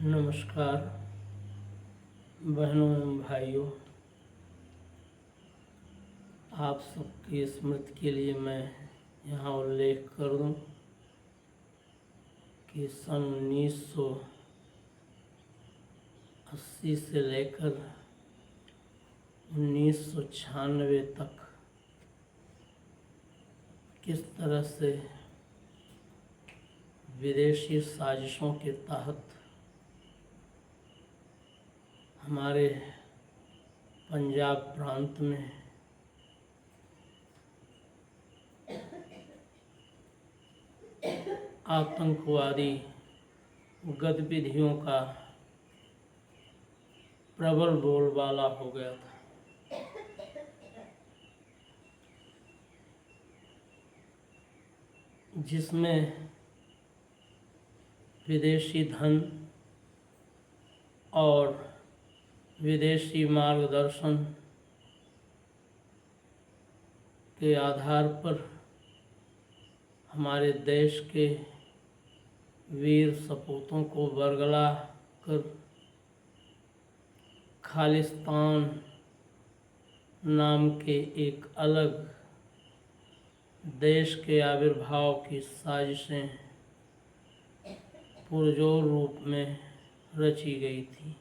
नमस्कार बहनों एवं भाइयों, आप सबकी स्मृति के लिए मैं यहाँ उल्लेख कर दूं कि सन 1980 से लेकर 1996 तक किस तरह से विदेशी साजिशों के तहत हमारे पंजाब प्रांत में आतंकवादी गतिविधियों का प्रबल बोलबाला हो गया था। जिसमें विदेशी धन और विदेशी मार्गदर्शन के आधार पर हमारे देश के वीर सपूतों को बरगला कर खालिस्तान नाम के एक अलग देश के आविर्भाव की साजिशें पुरजोर रूप में रची गई थी।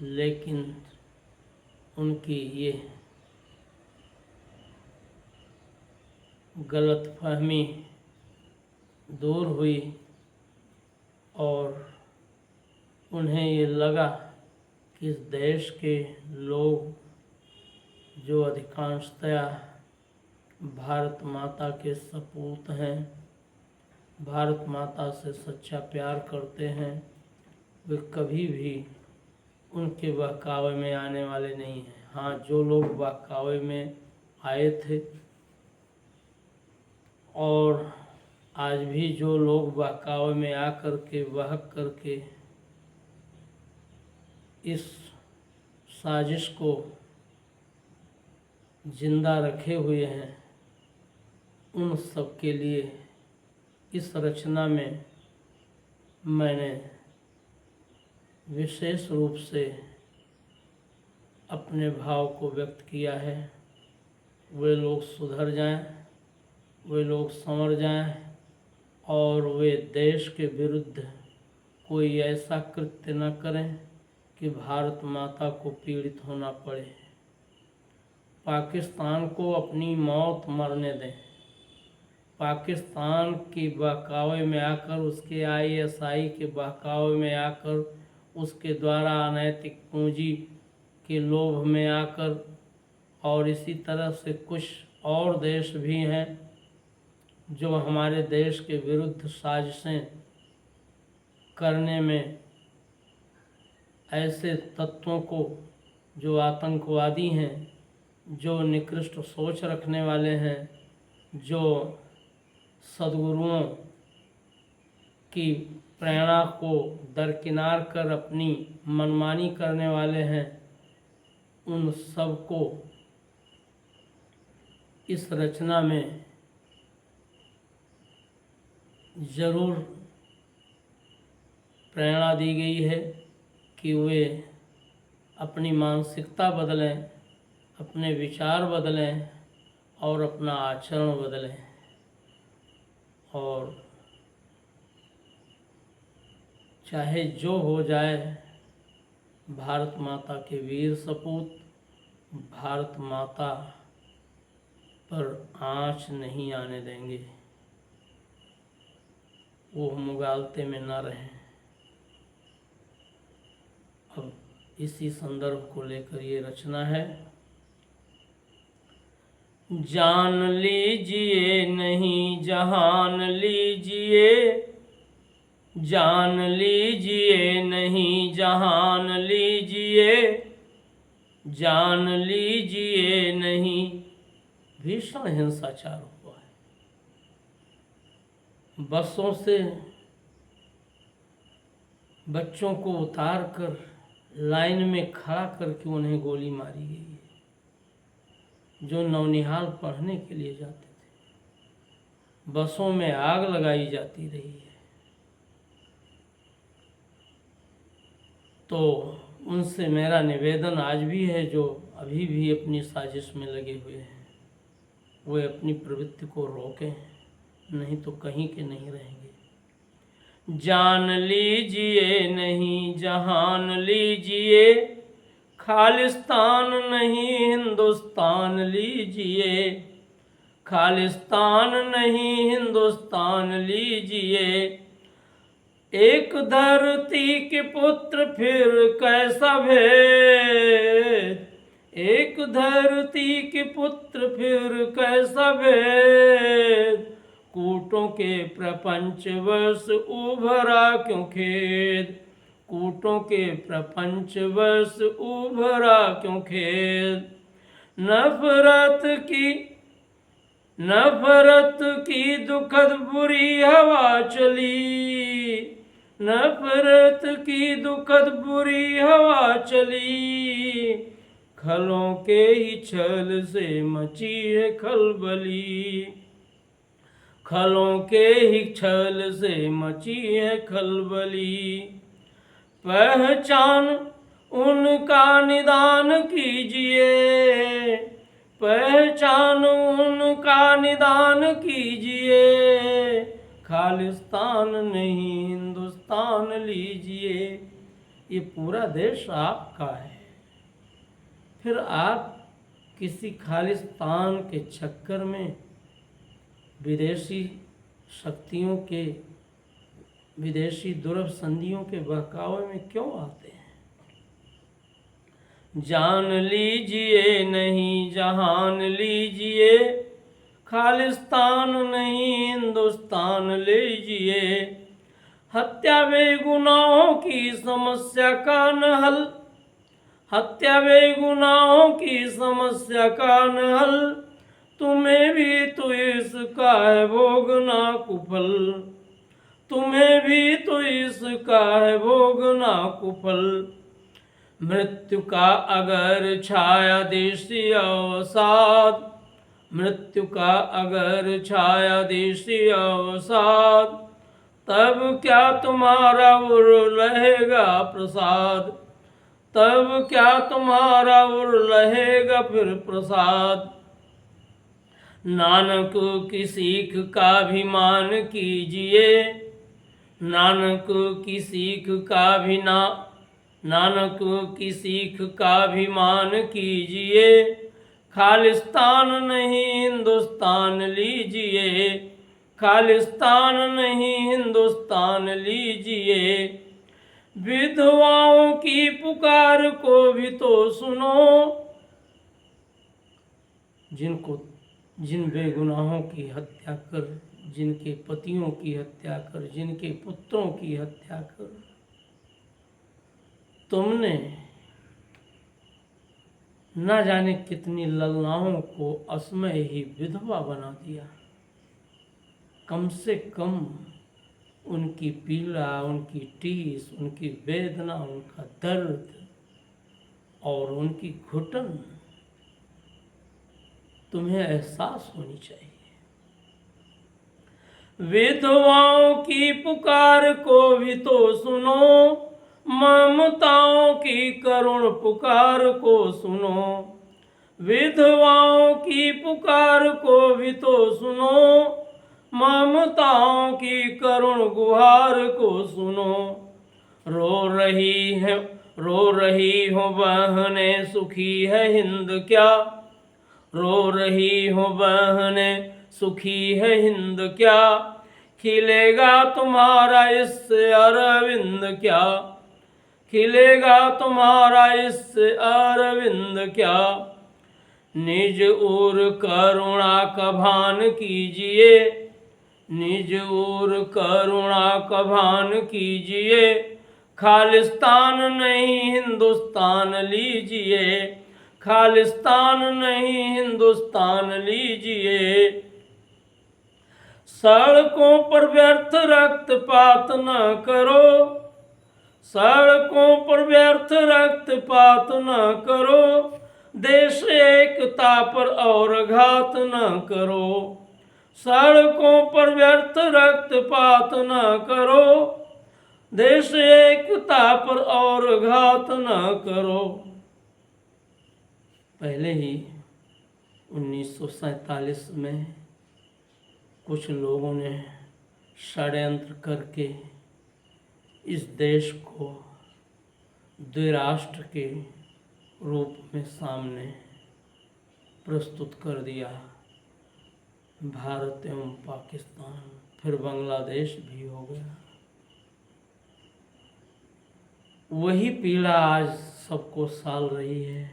लेकिन उनकी ये गलतफहमी दूर हुई और उन्हें ये लगा कि इस देश के लोग जो अधिकांशतया भारत माता के सपूत हैं, भारत माता से सच्चा प्यार करते हैं, वे कभी भी उनके बहकावे में आने वाले नहीं हैं। हाँ, जो लोग बहकावे में आए थे और आज भी जो लोग बहकावे में आकर के बहक करके इस साजिश को जिंदा रखे हुए हैं, उन सब के लिए इस रचना में मैंने विशेष रूप से अपने भाव को व्यक्त किया है। वे लोग सुधर जाएं, वे लोग संवर जाएं और वे देश के विरुद्ध कोई ऐसा कृत्य न करें कि भारत माता को पीड़ित होना पड़े। पाकिस्तान को अपनी मौत मरने दें। पाकिस्तान की बहकावे में आकर, उसके ISI के बहकावे में आकर, उसके द्वारा अनैतिक पूंजी के लोभ में आकर, और इसी तरह से कुछ और देश भी हैं जो हमारे देश के विरुद्ध साजिशें करने में ऐसे तत्वों को, जो आतंकवादी हैं, जो निकृष्ट सोच रखने वाले हैं, जो सद्गुरुओं की प्रेरणा को दरकिनार कर अपनी मनमानी करने वाले हैं, उन सब को इस रचना में जरूर प्रेरणा दी गई है कि वे अपनी मानसिकता बदलें, अपने विचार बदलें और अपना आचरण बदलें। और चाहे जो हो जाए, भारत माता के वीर सपूत भारत माता पर आँच नहीं आने देंगे, वो मुगालते में न रहें। अब इसी संदर्भ को लेकर ये रचना है। जान लीजिए नहीं जहान लीजिए, जान लीजिए नहीं जहान लीजिए, जान लीजिए नहीं। भीषण हिंसाचार हुआ है। बसों से बच्चों को उतार कर लाइन में खड़ा करके उन्हें गोली मारी गई है, जो नौनिहाल पढ़ने के लिए जाते थे। बसों में आग लगाई जाती रही है। तो उनसे मेरा निवेदन आज भी है, जो अभी भी अपनी साजिश में लगे हुए हैं, वे अपनी प्रवृत्ति को रोकें, नहीं तो कहीं के नहीं रहेंगे। जान लीजिए नहीं जहान लीजिए, खालिस्तान नहीं हिंदुस्तान लीजिए, खालिस्तान नहीं हिंदुस्तान लीजिए। एक धरती के पुत्र फिर कैसा भेद, एक धरती के पुत्र फिर कैसा भेद, कूटों के प्रपंच वर्ष उभरा क्यों खेद, कूटों के प्रपंच वर्ष उभरा क्यों खेद। नफरत की दुखद बुरी हवा चली, नफरत की दुखद बुरी हवा चली, खलों के ही छल से मची है खलबली, खलों के ही छल से मची है खलबली। पहचान उनका निदान कीजिए, पहचान उनका निदान कीजिए, खालिस्तान नहीं हिंदुस्तान लीजिए। ये पूरा देश आपका है, फिर आप किसी खालिस्तान के चक्कर में विदेशी शक्तियों के, विदेशी दुर्संधियों के बहकावे में क्यों आते हैं। जान लीजिए नहीं जहान लीजिए, खालिस्तान नहीं हिंदुस्तान लीजिए। हत्या बेगुनाहों की समस्या का न हल, हत्या बेगुनाहों की समस्या का न हल, तुम्हें भी तो इसका है भोगना कुफल, तुम्हें भी तो इसका है भोगना कुफल। मृत्यु का अगर छाया देशी अवसाद, मृत्यु का अगर छाया देशी अवसाद, तब क्या तुम्हारा उर रहेगा प्रसाद, तब क्या तुम्हारा उर रहेगा फिर प्रसाद। नानक की सीख का अभिमान कीजिए, नानक की सीख का नानक की सीख का अभिमान कीजिए, खालिस्तान नहीं हिंदुस्तान लीजिए, खालिस्तान नहीं हिंदुस्तान लीजिए। विधवाओं की पुकार को भी तो सुनो, जिन बेगुनाहों की हत्या कर, जिनके पतियों की हत्या कर, जिनके पुत्रों की हत्या कर, तुमने न जाने कितनी ललनाओं को असमय ही विधवा बना दिया। कम से कम उनकी पीड़ा, उनकी टीस, उनकी वेदना, उनका दर्द और उनकी घुटन तुम्हें एहसास होनी चाहिए। विधवाओं की पुकार को भी तो सुनो, ममताओं की करुण पुकार को सुनो, विधवाओं की पुकार को भी तो सुनो, ममताओं की करुण गुहार को सुनो। रो रही हो बहनें सुखी है हिंद क्या, रो रही हो बहनें सुखी है हिंद क्या, खिलेगा तुम्हारा इससे अरविंद क्या, खिलेगा तुम्हारा इससे अरविंद क्या। निज ओर करुणा का भान कीजिए, निज ओर करुणा का भान कीजिए, खालिस्तान नहीं हिंदुस्तान लीजिए, खालिस्तान नहीं हिंदुस्तान लीजिए। सड़कों पर व्यर्थ रक्तपात न करो, सड़कों पर व्यर्थ रक्तपात न करो, देश एकता पर और घात न करो, सड़कों पर व्यर्थ रक्तपात न करो, देश एकता पर और घात न करो। पहले ही 1947 में कुछ लोगों ने षड्यंत्र करके इस देश को द्विराष्ट्र के रूप में सामने प्रस्तुत कर दिया। भारत एवं पाकिस्तान, फिर बांग्लादेश भी हो गया। वही पीड़ा आज सबको साल रही है।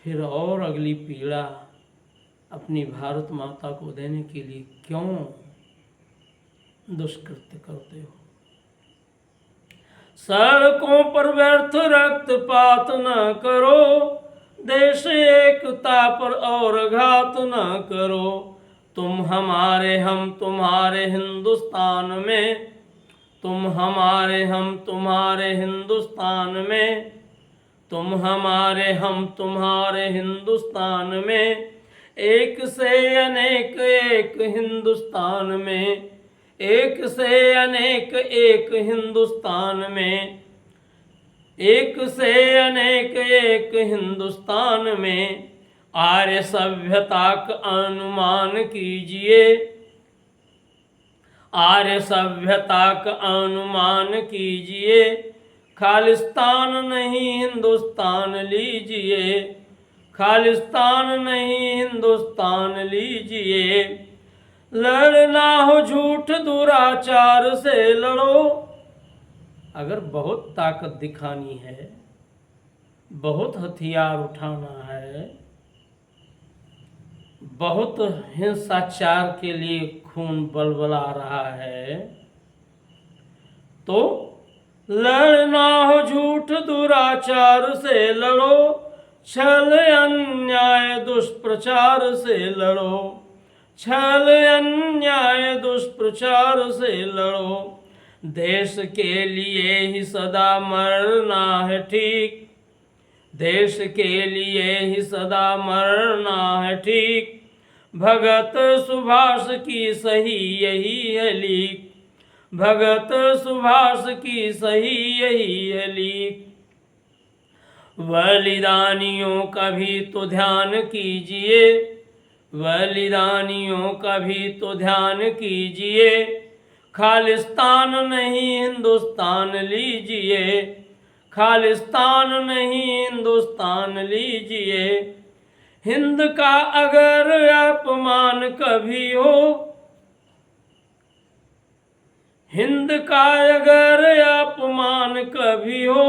फिर और अगली पीड़ा अपनी भारत माता को देने के लिए क्यों दुष्कृत्य करते हो? सड़कों पर व्यर्थ रक्तपात न करो, देश एकता पर और घात न करो। तुम हमारे हम तुम्हारे हिंदुस्तान में, तुम हमारे हम तुम्हारे हिंदुस्तान में, तुम हमारे हम तुम्हारे हिंदुस्तान में, एक से अनेक एक हिंदुस्तान में, एक से अनेक एक हिंदुस्तान में, एक से अनेक एक हिंदुस्तान में। आर्य सभ्यता का अनुमान कीजिए, आर्य सभ्यता का अनुमान कीजिए, खालिस्तान नहीं हिंदुस्तान लीजिए, खालिस्तान नहीं हिंदुस्तान लीजिए। लड़ना हो झूठ दुराचार से लड़ो। अगर बहुत ताकत दिखानी है, बहुत हथियार उठाना है, बहुत हिंसाचार के लिए खून बलबला रहा है, तो लड़ना हो झूठ दुराचार से लड़ो, छल अन्याय दुष्प्रचार से लड़ो, छल अन्याय दुष्प्रचार से लड़ो। देश के लिए ही सदा मरना है ठीक, देश के लिए ही सदा मरना है ठीक। भगत सुभाष की सही यही है लीक, भगत सुभाष की सही यही है लीक। बलिदानियों का भी तो ध्यान कीजिए, बलिदानियों का भी तो ध्यान कीजिए। खालिस्तान नहीं हिंदुस्तान लीजिए, खालिस्तान नहीं हिंदुस्तान लीजिए। हिंद का अगर अपमान कभी हो, हिंद का अगर अपमान कभी हो,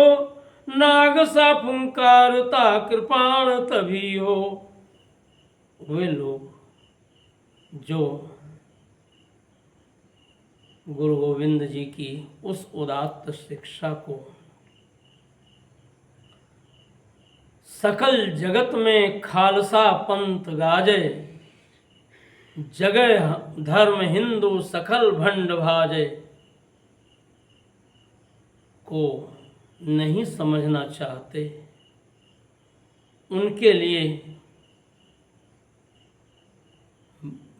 नाग सा फुंकारता कृपाण तभी हो। वे लोग जो गुरु गोविंद जी की उस उदात्त शिक्षा को सकल जगत में खालसा पंथ गाजे, जगह धर्म हिंदू सकल भंड भाजे, को नहीं समझना चाहते, उनके लिए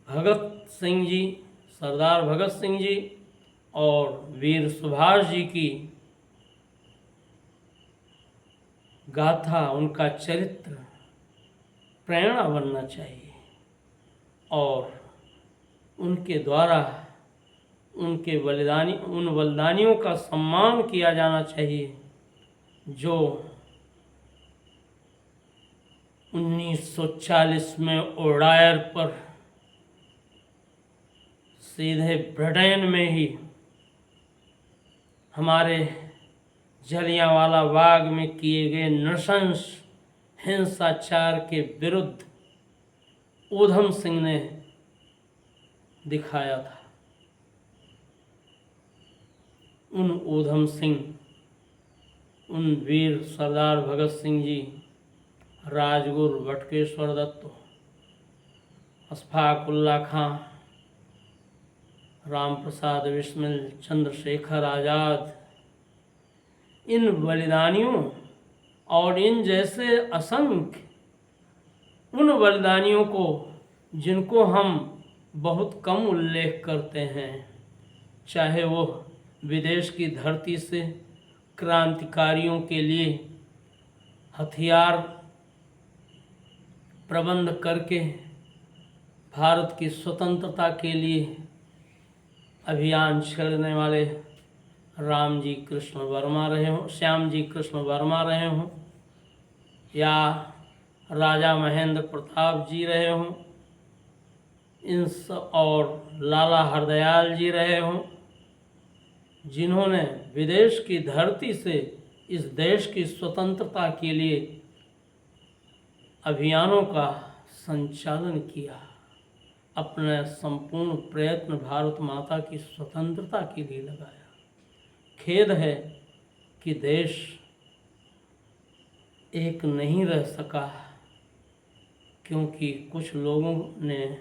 भगत सिंह जी, सरदार भगत सिंह जी और वीर सुभाष जी की गाथा, उनका चरित्र प्रेरणा बनना चाहिए और उनके द्वारा उनके उन बलिदानियों का सम्मान किया जाना चाहिए जो 1940 में ओडायर पर सीधे ब्रिटेन में ही हमारे जलियांवाला बाग में किए गए नृशंस हिंसाचार के विरुद्ध ऊधम सिंह ने दिखाया था। उन ऊधम सिंह, उन वीर सरदार भगत सिंह जी, राजगुरु बटकेश्वर दत्त, अशफाक उल्ला खां, राम प्रसाद बिस्मिल, चंद्रशेखर आज़ाद, इन बलिदानियों और इन जैसे असंख्य उन बलिदानियों को जिनको हम बहुत कम उल्लेख करते हैं, चाहे वो विदेश की धरती से क्रांतिकारियों के लिए हथियार प्रबंध करके भारत की स्वतंत्रता के लिए अभियान छेड़ने वाले राम जी कृष्ण वर्मा रहे हों, श्याम जी कृष्ण वर्मा रहे हों, या राजा महेंद्र प्रताप जी रहे हों, और लाला हरदयाल जी रहे हों, जिन्होंने विदेश की धरती से इस देश की स्वतंत्रता के लिए अभियानों का संचालन किया, अपना संपूर्ण प्रयत्न भारत माता की स्वतंत्रता के लिए लगाया। खेद है कि देश एक नहीं रह सका, क्योंकि कुछ लोगों ने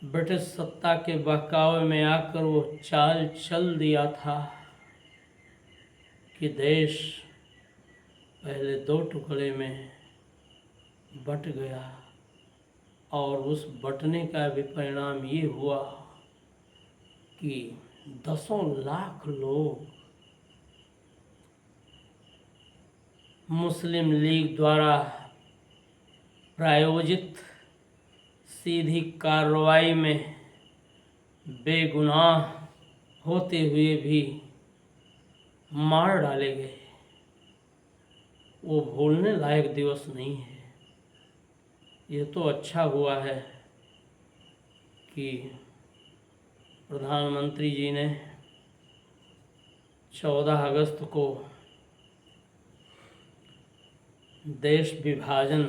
ब्रिटिश सत्ता के बहकावे में आकर वो चाल चल दिया था कि देश पहले 2 टुकड़े में बट गया, और उस बटने का भी परिणाम ये हुआ कि 10 लाख लोग मुस्लिम लीग द्वारा प्रायोजित सीधी कार्रवाई में बेगुनाह होते हुए भी मार डाले गए। वो भूलने लायक दिवस नहीं है। ये तो अच्छा हुआ है कि प्रधानमंत्री जी ने 14 अगस्त को देश विभाजन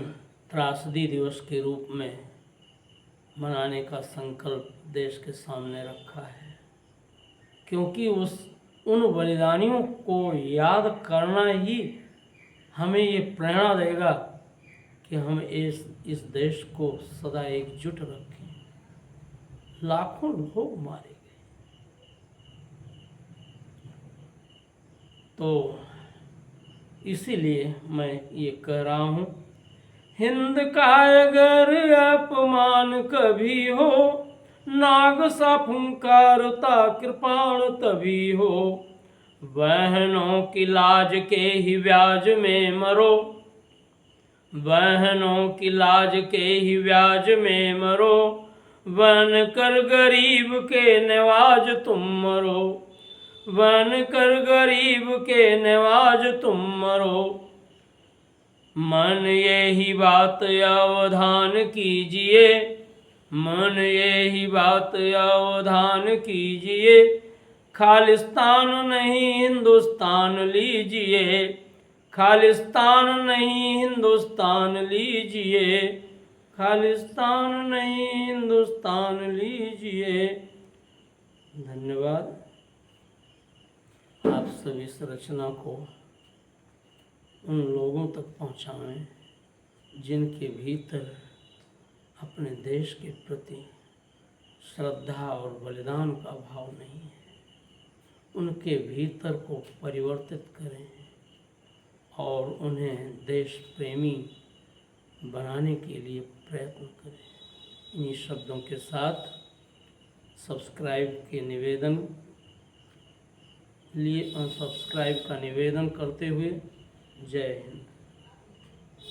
त्रासदी दिवस के रूप में मनाने का संकल्प देश के सामने रखा है, क्योंकि उन बलिदानियों को याद करना ही हमें ये प्रेरणा देगा कि हम इस देश को सदा एकजुट रखें। लाखों लोग मारे गए, तो इसीलिए मैं ये कह रहा हूँ, हिंद का अगर अपमान कभी हो, नाग सा फुंकारता कृपाण तभी हो। बहनों की लाज के ही व्याज में मरो, बहनों की लाज के ही व्याज में मरो। बन कर गरीब के नवाज तुम मरो, बन कर गरीब के नवाज तुम मरो। मन यही बात अवधान कीजिए, मन यही बात अवधान कीजिए। खालिस्तान नहीं हिंदुस्तान लीजिए, खालिस्तान नहीं हिंदुस्तान लीजिए, खालिस्तान नहीं हिंदुस्तान लीजिए। धन्यवाद। आप सभी इस रचना को उन लोगों तक पहुंचाएं जिनके भीतर अपने देश के प्रति श्रद्धा और बलिदान का भाव नहीं है। उनके भीतर को परिवर्तित करें और उन्हें देश प्रेमी बनाने के लिए प्रयत्न करें। इन्हीं शब्दों के साथ सब्सक्राइब का निवेदन करते हुए जय हिंद।